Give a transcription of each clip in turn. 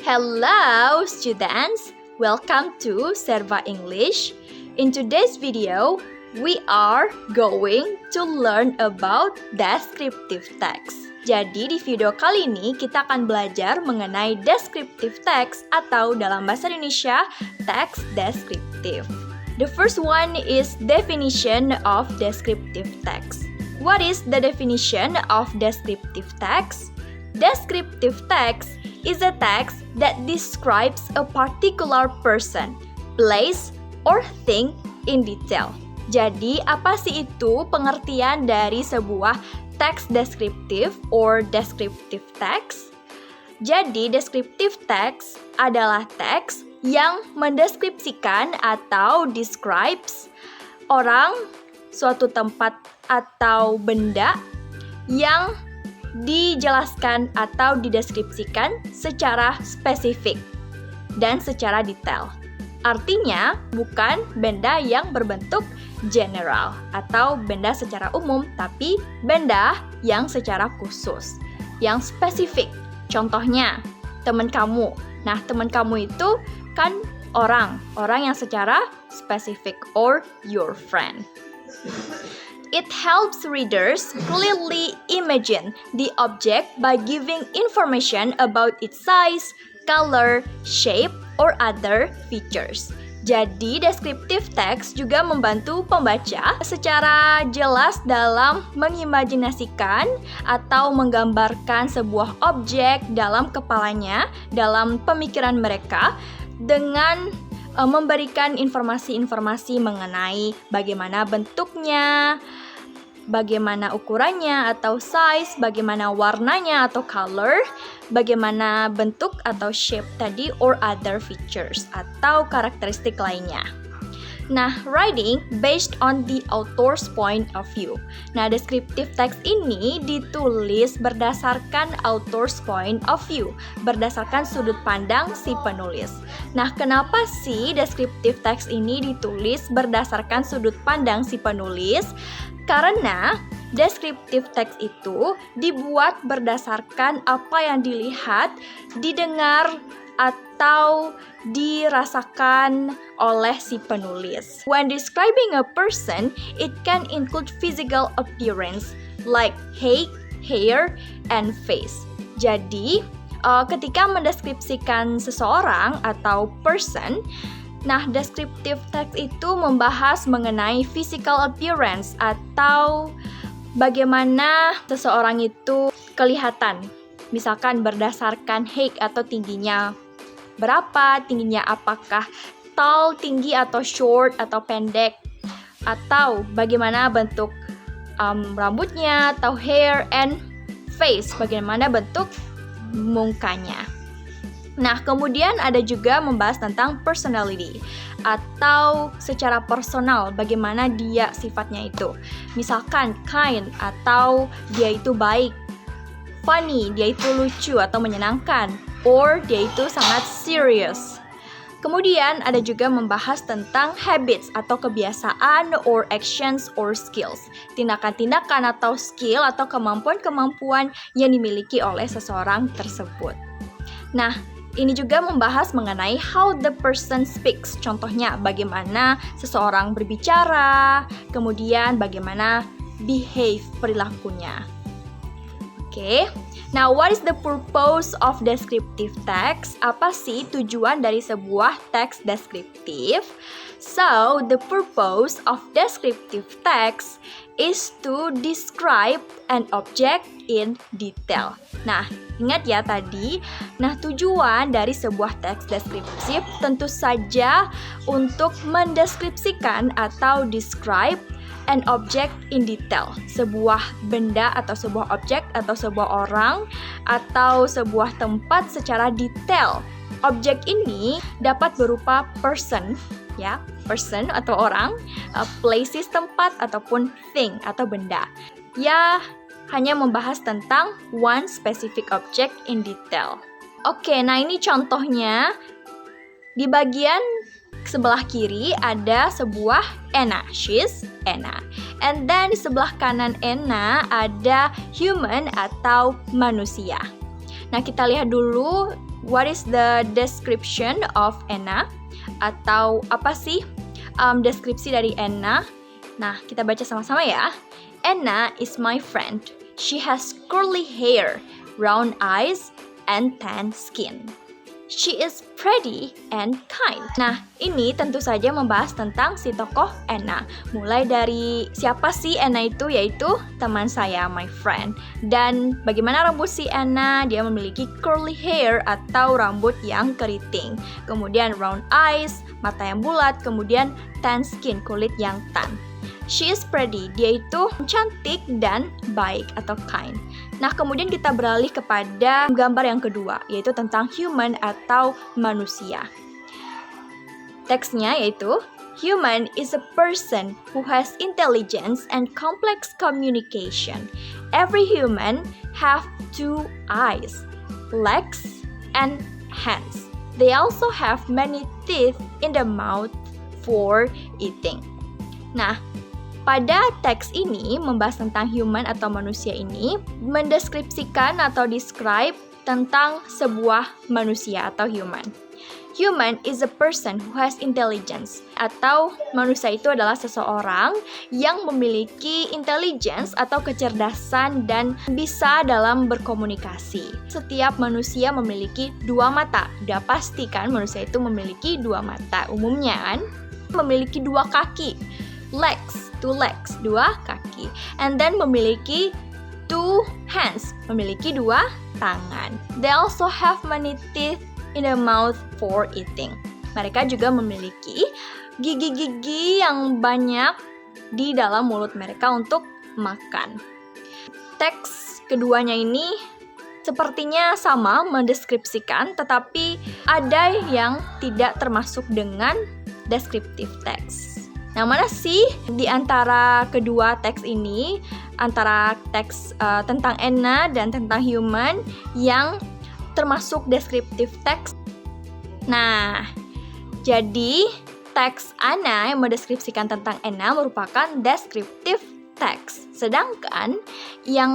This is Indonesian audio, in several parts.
Hello students, welcome to Serva English. In today's video, we are going to learn about descriptive text. Jadi di video kali ini kita akan belajar mengenai descriptive text atau dalam bahasa Indonesia teks deskriptif. The first one is definition of descriptive text. What is the definition of descriptive text? Descriptive text is a text that describes a particular person, place, or thing in detail. Jadi, apa sih itu pengertian dari sebuah teks deskriptif or descriptive text? Jadi, descriptive text adalah teks yang mendeskripsikan atau describes orang, suatu tempat atau benda yang dijelaskan atau dideskripsikan secara spesifik dan secara detail. Artinya, bukan benda yang berbentuk general atau benda secara umum, tapi benda yang secara khusus, yang spesifik. Contohnya, teman kamu. Nah, teman kamu itu kan orang yang secara spesifik or your friend. It helps readers clearly imagine the object by giving information about its size, color, shape, or other features. Jadi, descriptive text juga membantu pembaca secara jelas dalam mengimajinasikan atau menggambarkan sebuah objek dalam kepalanya, dalam pemikiran mereka, dengan memberikan informasi-informasi mengenai bagaimana bentuknya, bagaimana ukurannya atau size, bagaimana warnanya atau color, bagaimana bentuk atau shape tadi or other features atau karakteristik lainnya. Nah, writing based on the author's point of view. Nah, descriptive text ini ditulis berdasarkan author's point of view, berdasarkan sudut pandang si penulis. Nah, kenapa sih descriptive text ini ditulis berdasarkan sudut pandang si penulis? Karena descriptive text itu dibuat berdasarkan apa yang dilihat, didengar, atau dirasakan oleh si penulis. When describing a person, it can include physical appearance like height, hair, and face. Jadi, ketika mendeskripsikan seseorang atau person, nah, descriptive text itu membahas mengenai physical appearance atau bagaimana seseorang itu kelihatan. Misalkan berdasarkan height atau tingginya berapa, tingginya apakah tall, tinggi atau short atau pendek, atau bagaimana bentuk rambutnya atau hair and face, bagaimana bentuk mukanya. Nah, kemudian ada juga membahas tentang personality atau secara personal, bagaimana dia sifatnya itu. Misalkan kind atau dia itu baik, funny, dia itu lucu atau menyenangkan, or dia itu sangat serious. Kemudian ada juga membahas tentang habits atau kebiasaan or actions or skills, tindakan-tindakan atau skill atau kemampuan-kemampuan yang dimiliki oleh seseorang tersebut. Nah, ini juga membahas mengenai how the person speaks. Contohnya, bagaimana seseorang berbicara, kemudian bagaimana behave perilakunya. Oke. Now, what is the purpose of descriptive text? Apa sih tujuan dari sebuah teks deskriptif? So, the purpose of descriptive text is to describe an object in detail. Nah, ingat ya tadi. Nah, tujuan dari sebuah teks deskriptif tentu saja untuk mendeskripsikan atau describe an object in detail, sebuah benda atau sebuah objek atau sebuah orang atau sebuah tempat secara detail. Objek ini dapat berupa person, ya, person atau orang, places tempat ataupun thing atau benda. Ya, hanya membahas tentang one specific object in detail. Oke, nah ini contohnya. Di bagian sebelah kiri ada sebuah Anna, she's Anna. And then di sebelah kanan Anna ada human atau manusia. Nah, kita lihat dulu what is the description of Anna? Atau apa sih deskripsi dari Anna? Nah, kita baca sama-sama ya. Anna is my friend. She has curly hair, round eyes, and tan skin. She is pretty and kind. Nah, ini tentu saja membahas tentang si tokoh Anna. Mulai dari siapa sih Anna itu, yaitu teman saya, my friend. Dan bagaimana rambut si Anna? Dia memiliki curly hair atau rambut yang keriting. Kemudian round eyes, mata yang bulat. Kemudian tan skin, kulit yang tan. She is pretty, dia itu cantik dan baik atau kind. Nah, kemudian kita beralih kepada gambar yang kedua, yaitu tentang human atau manusia. Teksnya yaitu, human is a person who has intelligence and complex communication. Every human have 2 eyes, legs, and hands. They also have many teeth in the mouth for eating. Nah, pada teks ini membahas tentang human atau manusia ini mendeskripsikan atau describe tentang sebuah manusia atau human. Human is a person who has intelligence, atau manusia itu adalah seseorang yang memiliki intelligence atau kecerdasan dan bisa dalam berkomunikasi. Setiap manusia memiliki 2 mata. Udah pastikan manusia itu memiliki 2 mata. Umumnya kan memiliki 2 kaki. Legs, 2 legs, 2 kaki. And then memiliki 2 hands, memiliki 2 tangan. They also have many teeth in the mouth for eating. Mereka juga memiliki gigi-gigi yang banyak di dalam mulut mereka untuk makan. Teks keduanya ini sepertinya sama mendeskripsikan, tetapi ada yang tidak termasuk dengan descriptive text. Nah, mana sih di antara kedua teks ini, antara teks tentang Anna dan tentang human yang termasuk descriptive text? Nah, jadi teks Anna yang mendeskripsikan tentang Anna merupakan descriptive text. Sedangkan yang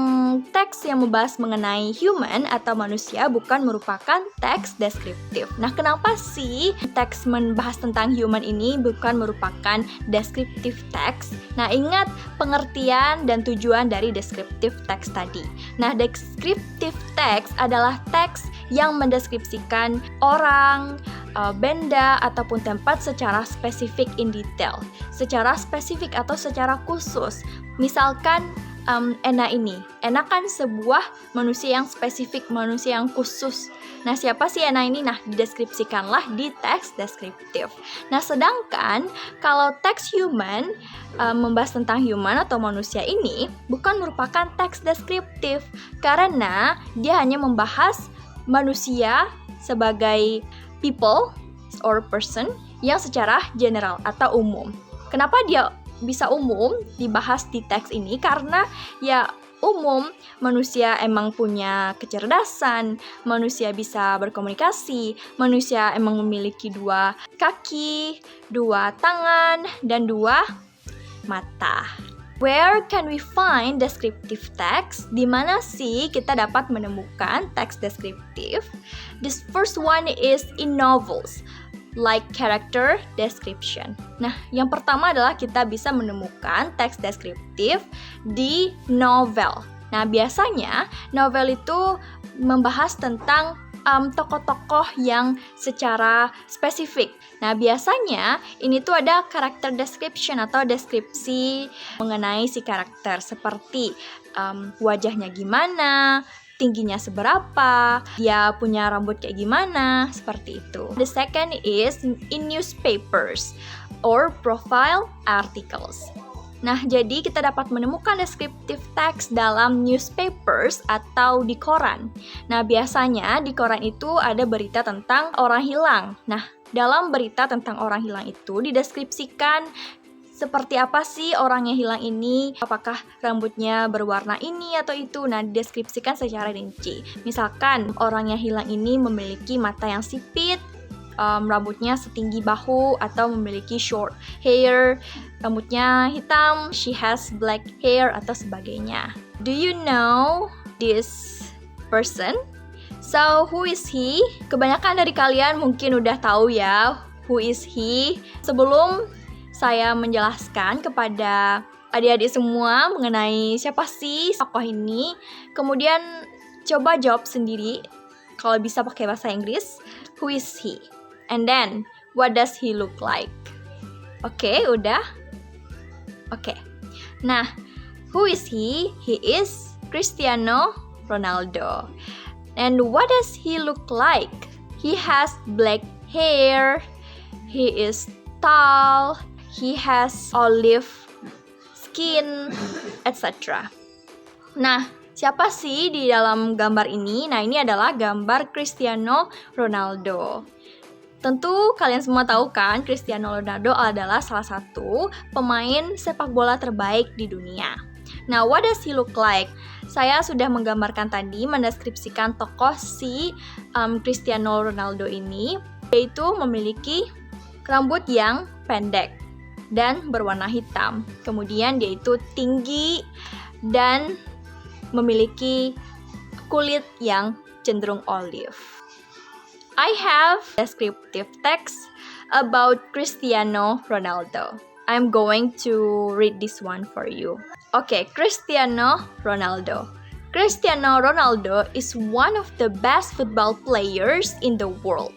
teks yang membahas mengenai human atau manusia bukan merupakan teks deskriptif. Nah, kenapa sih teks membahas tentang human ini bukan merupakan deskriptif teks? Nah, ingat pengertian dan tujuan dari deskriptif teks tadi. Nah, deskriptif teks adalah teks yang mendeskripsikan orang, benda, ataupun tempat secara spesifik in detail, secara spesifik atau secara khusus. Misalkan Anna ini, Anna kan sebuah manusia yang spesifik, manusia yang khusus. Nah, siapa sih Anna ini? Nah, dideskripsikanlah di teks deskriptif. Nah, sedangkan kalau teks human membahas tentang human atau manusia ini bukan merupakan teks deskriptif, karena dia hanya membahas manusia sebagai people or person yang secara general atau umum. Kenapa dia bisa umum dibahas di teks ini? Karena ya umum, manusia emang punya kecerdasan, manusia bisa berkomunikasi, manusia emang memiliki 2 kaki, 2 tangan, dan 2 mata. Where can we find descriptive text? Di mana sih kita dapat menemukan teks deskriptif? This first one is in novels, like character description. Nah, yang pertama adalah kita bisa menemukan teks deskriptif di novel. Nah, biasanya novel itu membahas tentang tokoh-tokoh yang secara spesifik. Nah, biasanya ini tuh ada character description atau deskripsi mengenai si karakter, seperti wajahnya gimana, tingginya seberapa, dia punya rambut kayak gimana, seperti itu. The second is in newspapers or profile articles. Nah, jadi kita dapat menemukan descriptive text dalam newspapers atau di koran. Nah, biasanya di koran itu ada berita tentang orang hilang. Nah, dalam berita tentang orang hilang itu dideskripsikan seperti apa sih orang yang hilang ini, apakah rambutnya berwarna ini atau itu. Nah, dideskripsikan secara rinci. Misalkan orang yang hilang ini memiliki mata yang sipit, rambutnya setinggi bahu, atau memiliki short hair, rambutnya hitam, she has black hair, atau sebagainya. Do you know this person? So, who is he? Kebanyakan dari kalian mungkin udah tahu ya, who is he. Sebelum saya menjelaskan kepada adik-adik semua mengenai siapa sih tokoh ini, kemudian coba jawab sendiri, kalau bisa pakai bahasa Inggris, who is he? And then, what does he look like? Oke, udah? Oke. Nah, who is he? He is Cristiano Ronaldo. And what does he look like? He has black hair, he is tall, he has olive skin, etc. Nah, siapa sih di dalam gambar ini? Nah, ini adalah gambar Cristiano Ronaldo. Tentu kalian semua tahu kan, Cristiano Ronaldo adalah salah satu pemain sepak bola terbaik di dunia. Nah, what does he look like? Saya sudah menggambarkan tadi, mendeskripsikan tokoh si Cristiano Ronaldo ini, yaitu memiliki rambut yang pendek dan berwarna hitam. Kemudian dia itu tinggi dan memiliki kulit yang cenderung olive. I have descriptive text about Cristiano Ronaldo. I'm going to read this one for you. Okay, Cristiano Ronaldo. Cristiano Ronaldo is one of the best football players in the world.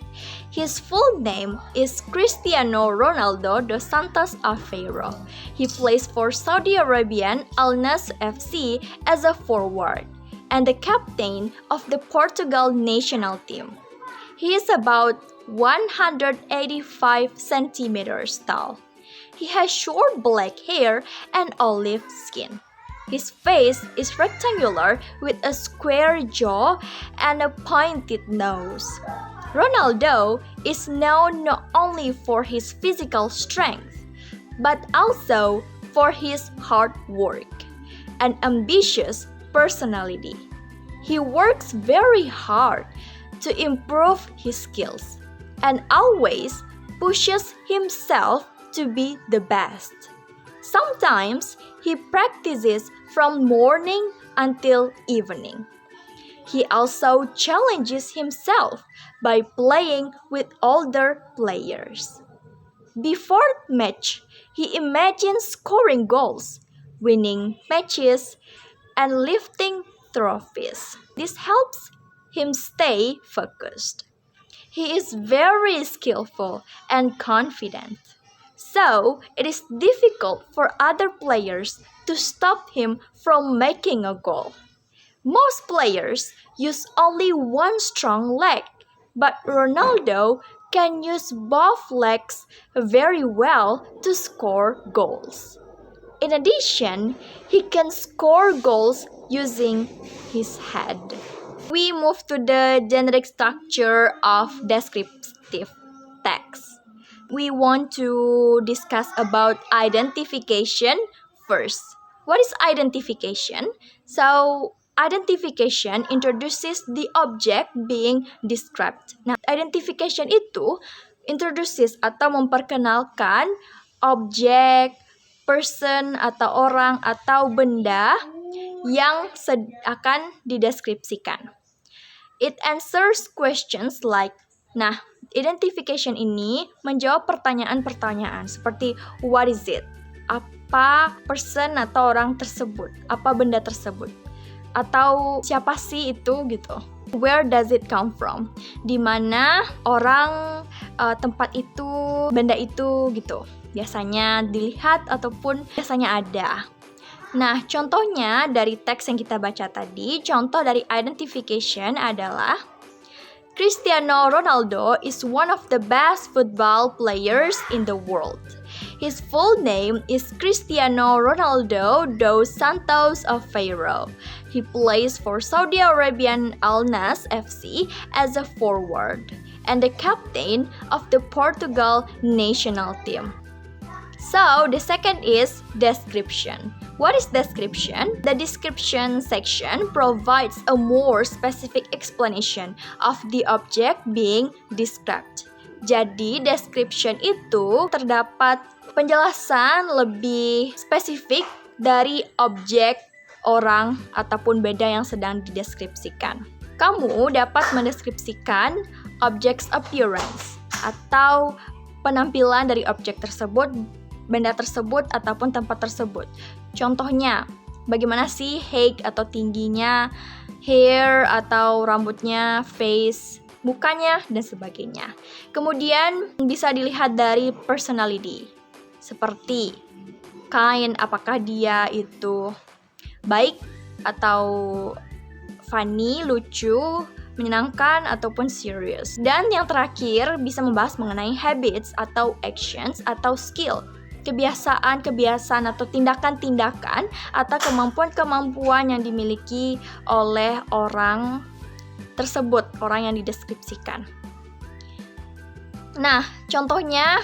His full name is Cristiano Ronaldo dos Santos Aveiro. He plays for Saudi Arabian Al Nassr FC as a forward and the captain of the Portugal national team. He is about 185 centimeters tall. He has short black hair and olive skin. His face is rectangular with a square jaw and a pointed nose. Ronaldo is known not only for his physical strength, but also for his hard work and ambitious personality. He works very hard to improve his skills and always pushes himself to be the best. Sometimes he practices from morning until evening. He also challenges himself by playing with older players. Before match, he imagines scoring goals, winning matches, and lifting trophies. This helps him stay focused. He is very skillful and confident. So, it is difficult for other players to stop him from making a goal. Most players use only one strong leg, but Ronaldo can use both legs very well to score goals. In addition, he can score goals using his head. We move to the generic structure of descriptive text. We want to discuss about identification first. What is identification? So, identification introduces the object being described. Nah, identification itu introduces atau memperkenalkan objek, person atau orang atau benda yang akan dideskripsikan. It answers questions like, nah, identification ini menjawab pertanyaan-pertanyaan seperti what is it? Apa person atau orang tersebut? Apa benda tersebut? Atau siapa sih itu gitu? Where does it come from? Di mana orang, tempat itu, benda itu gitu. Biasanya dilihat ataupun biasanya ada. Nah, contohnya dari teks yang kita baca tadi, contoh dari identification adalah Cristiano Ronaldo is one of the best football players in the world. His full name is Cristiano Ronaldo dos Santos Aveiro. He plays for Saudi Arabian Al Nassr FC as a forward and the captain of the Portugal national team. So, the second is description. What is description? The description section provides a more specific explanation of the object being described. Jadi, description itu terdapat penjelasan lebih spesifik dari objek, orang, ataupun benda yang sedang dideskripsikan. Kamu dapat mendeskripsikan object's appearance atau penampilan dari objek tersebut, benda tersebut, ataupun tempat tersebut. Contohnya, bagaimana sih height atau tingginya, hair atau rambutnya, face, mukanya, dan sebagainya. Kemudian bisa dilihat dari personality, seperti kind, apakah dia itu baik atau funny, lucu, menyenangkan, ataupun serious. Dan yang terakhir bisa membahas mengenai habits atau actions atau skill, kebiasaan atau tindakan-tindakan atau kemampuan-kemampuan yang dimiliki oleh orang tersebut, orang yang dideskripsikan. Nah, contohnya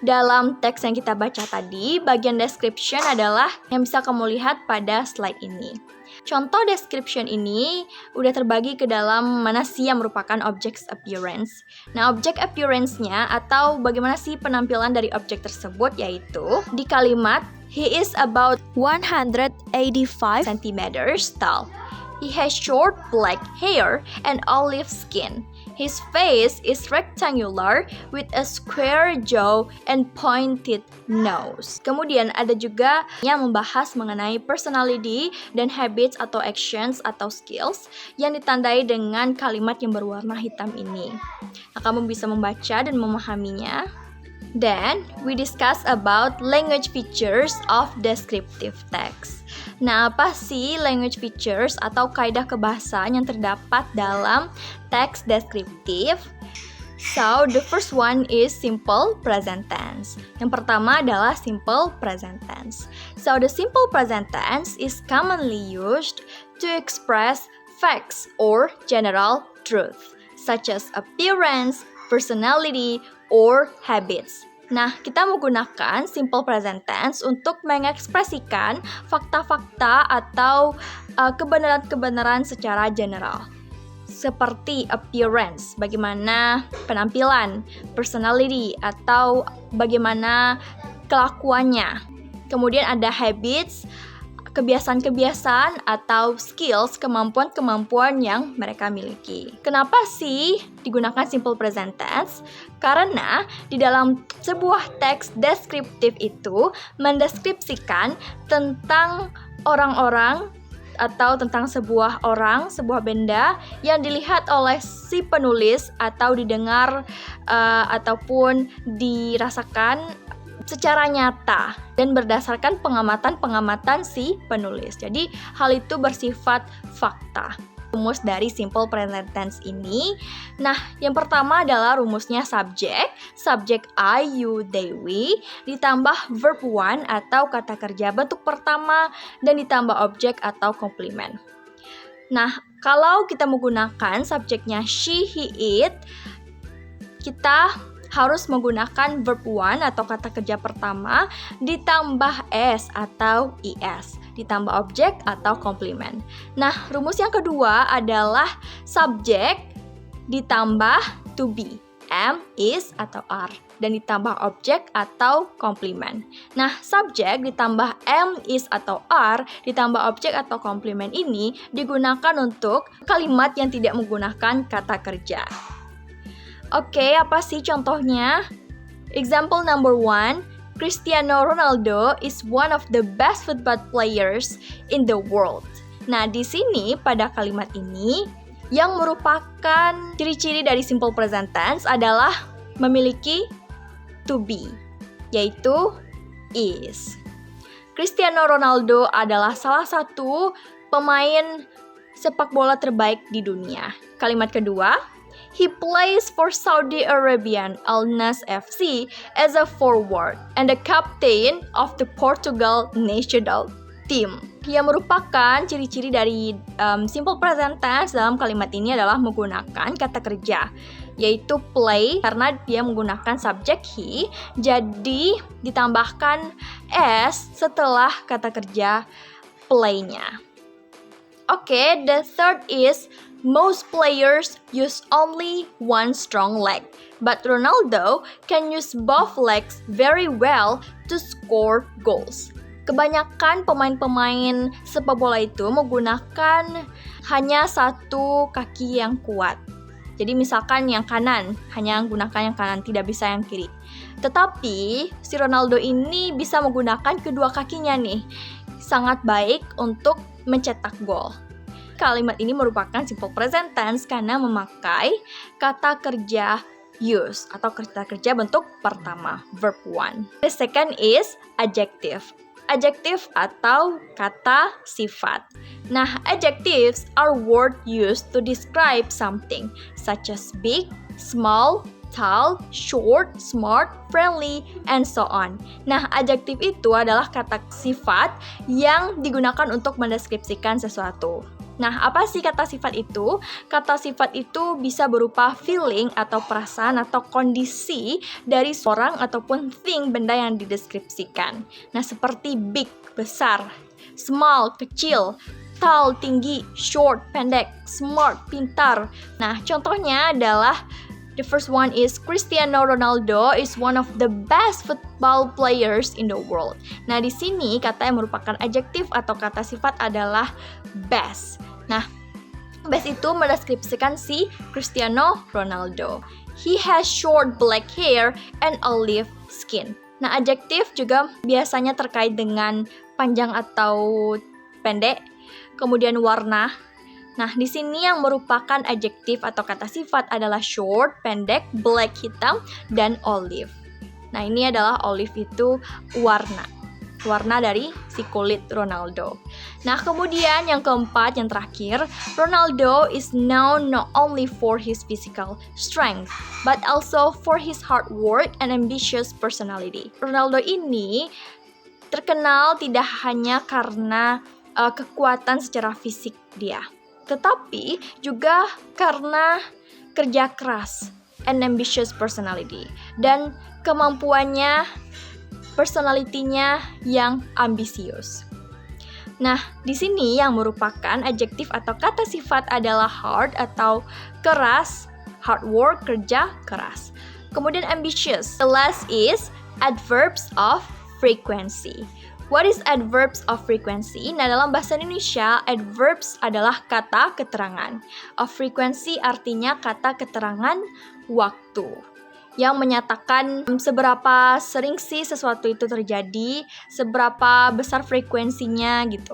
dalam teks yang kita baca tadi, bagian description adalah yang bisa kamu lihat pada slide ini. Contoh description ini udah terbagi ke dalam mana sih yang merupakan object appearance. Nah, object appearance-nya atau bagaimana sih penampilan dari objek tersebut, yaitu di kalimat he is about 185 cm tall. He has short black hair and olive skin. His face is rectangular with a square jaw and pointed nose. Kemudian ada juga yang membahas mengenai personality dan habits atau actions atau skills yang ditandai dengan kalimat yang berwarna hitam ini. Nah, kamu bisa membaca dan memahaminya. Then, we discuss about language features of descriptive text. Nah, apa sih language features atau kaidah kebahasaan yang terdapat dalam teks deskriptif? So, the first one is simple present tense. Yang pertama adalah simple present tense. So, the simple present tense is commonly used to express facts or general truth, such as appearance, personality, or habits. Nah, kita menggunakan simple present tense untuk mengekspresikan fakta-fakta atau kebenaran-kebenaran secara general. Seperti appearance, bagaimana penampilan, personality, atau bagaimana kelakuannya. Kemudian ada habits, kebiasaan-kebiasaan atau skills, kemampuan-kemampuan yang mereka miliki. Kenapa sih digunakan simple present tense? Karena di dalam sebuah teks deskriptif itu mendeskripsikan tentang orang-orang atau tentang sebuah orang, sebuah benda yang dilihat oleh si penulis atau didengar ataupun dirasakan secara nyata dan berdasarkan pengamatan-pengamatan si penulis. Jadi hal itu bersifat fakta. Rumus dari simple present tense ini. Nah, yang pertama adalah rumusnya subjek I, you, they, we, ditambah verb one atau kata kerja bentuk pertama dan ditambah objek atau komplement. Nah, kalau kita menggunakan subjeknya she, he, it, kita harus menggunakan verb one atau kata kerja pertama ditambah s atau is, ditambah objek atau komplement. Nah, rumus yang kedua adalah subjek ditambah to be, am, is, atau are, dan ditambah objek atau komplement. Nah, subjek ditambah am, is, atau are, ditambah objek atau komplement ini digunakan untuk kalimat yang tidak menggunakan kata kerja. Oke, apa sih contohnya? Example number 1, Cristiano Ronaldo is one of the best football players in the world. Nah, di sini pada kalimat ini yang merupakan ciri-ciri dari simple present tense adalah memiliki to be, yaitu is. Cristiano Ronaldo adalah salah satu pemain sepak bola terbaik di dunia. Kalimat kedua, he plays for Saudi Arabian Al Nassr FC as a forward and the captain of the Portugal national team. Yang merupakan ciri-ciri dari simple present tense dalam kalimat ini adalah menggunakan kata kerja, yaitu play karena dia menggunakan subjek he, jadi ditambahkan s setelah kata kerja play-nya. Oke, the third is most players use only one strong leg, but Ronaldo can use both legs very well to score goals. Kebanyakan pemain-pemain sepak bola itu menggunakan hanya satu kaki yang kuat. Jadi misalkan yang kanan, hanya menggunakan yang kanan, tidak bisa yang kiri. Tetapi si Ronaldo ini bisa menggunakan kedua kakinya nih. Sangat baik untuk mencetak gol. Kalimat ini merupakan simple present tense karena memakai kata kerja use atau kata kerja bentuk pertama, verb 1. The second is adjective. Adjective atau kata sifat. Nah, adjectives are word used to describe something such as big, small, tall, short, smart, friendly, and so on. Nah, adjective itu adalah kata sifat yang digunakan untuk mendeskripsikan sesuatu. Nah, apa sih kata sifat itu? Kata sifat itu bisa berupa feeling atau perasaan atau kondisi dari seorang ataupun thing, benda yang dideskripsikan. Nah, seperti big, besar, small, kecil, tall, tinggi, short, pendek, smart, pintar. Nah, contohnya adalah the first one is Cristiano Ronaldo is one of the best football players in the world. Nah, di sini kata yang merupakan adjektif atau kata sifat adalah best. Nah, best itu mendeskripsikan si Cristiano Ronaldo. He has short black hair and olive skin. Nah, adjektif juga biasanya terkait dengan panjang atau pendek, kemudian warna. Nah, di sini yang merupakan adjektif atau kata sifat adalah short, pendek, black, hitam, dan olive. Nah, ini adalah olive itu warna dari si kulit Ronaldo. Nah, kemudian yang keempat, yang terakhir, Ronaldo is known not only for his physical strength, but also for his hard work and ambitious personality. Ronaldo ini terkenal tidak hanya karena kekuatan secara fisik dia, tetapi juga karena kerja keras and ambitious personality, dan kemampuannya, personalitinya yang ambisius. Nah, di sini yang merupakan adjektif atau kata sifat adalah hard atau keras, hard work, kerja keras. Kemudian ambitious. The last is adverbs of frequency. What is adverbs of frequency? Nah, dalam bahasa Indonesia, adverbs adalah kata keterangan. Of frequency artinya kata keterangan waktu, yang menyatakan seberapa sering sih sesuatu itu terjadi, seberapa besar frekuensinya gitu.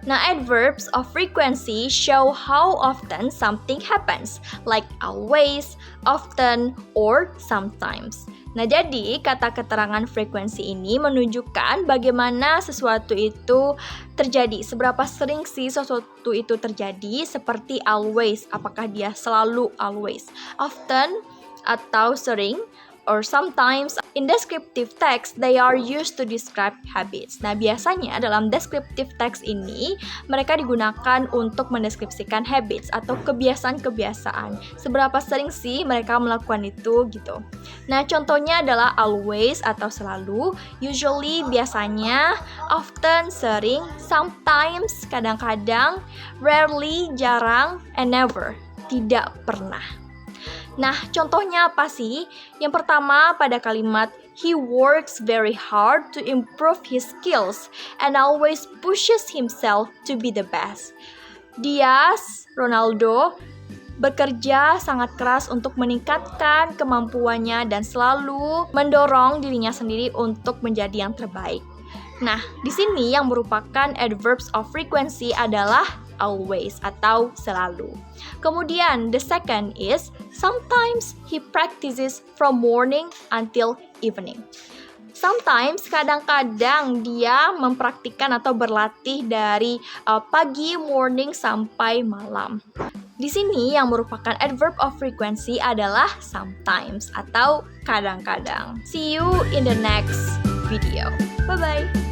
Nah, adverbs of frequency show how often something happens, like always, often, or sometimes. Nah, jadi kata keterangan frekuensi ini menunjukkan bagaimana sesuatu itu terjadi, seberapa sering sih sesuatu itu terjadi, seperti always, apakah dia selalu always, often atau sering, or sometimes. In descriptive text, they are used to describe habits. Nah, biasanya dalam descriptive text ini mereka digunakan untuk mendeskripsikan habits atau kebiasaan-kebiasaan. Seberapa sering sih mereka melakukan itu gitu. Nah, contohnya adalah always atau selalu, usually biasanya, often sering, sometimes kadang-kadang, rarely jarang, and never tidak pernah. Nah, contohnya apa sih? Yang pertama pada kalimat he works very hard to improve his skills and always pushes himself to be the best. Ronaldo bekerja sangat keras untuk meningkatkan kemampuannya dan selalu mendorong dirinya sendiri untuk menjadi yang terbaik. Nah, di sini yang merupakan adverbs of frequency adalah always atau selalu. Kemudian the second is sometimes he practices from morning until evening. Sometimes, kadang-kadang dia mempraktikkan atau berlatih dari pagi, morning sampai malam. Di sini yang merupakan adverb of frequency adalah sometimes atau kadang-kadang. See you in the next video. Bye-bye.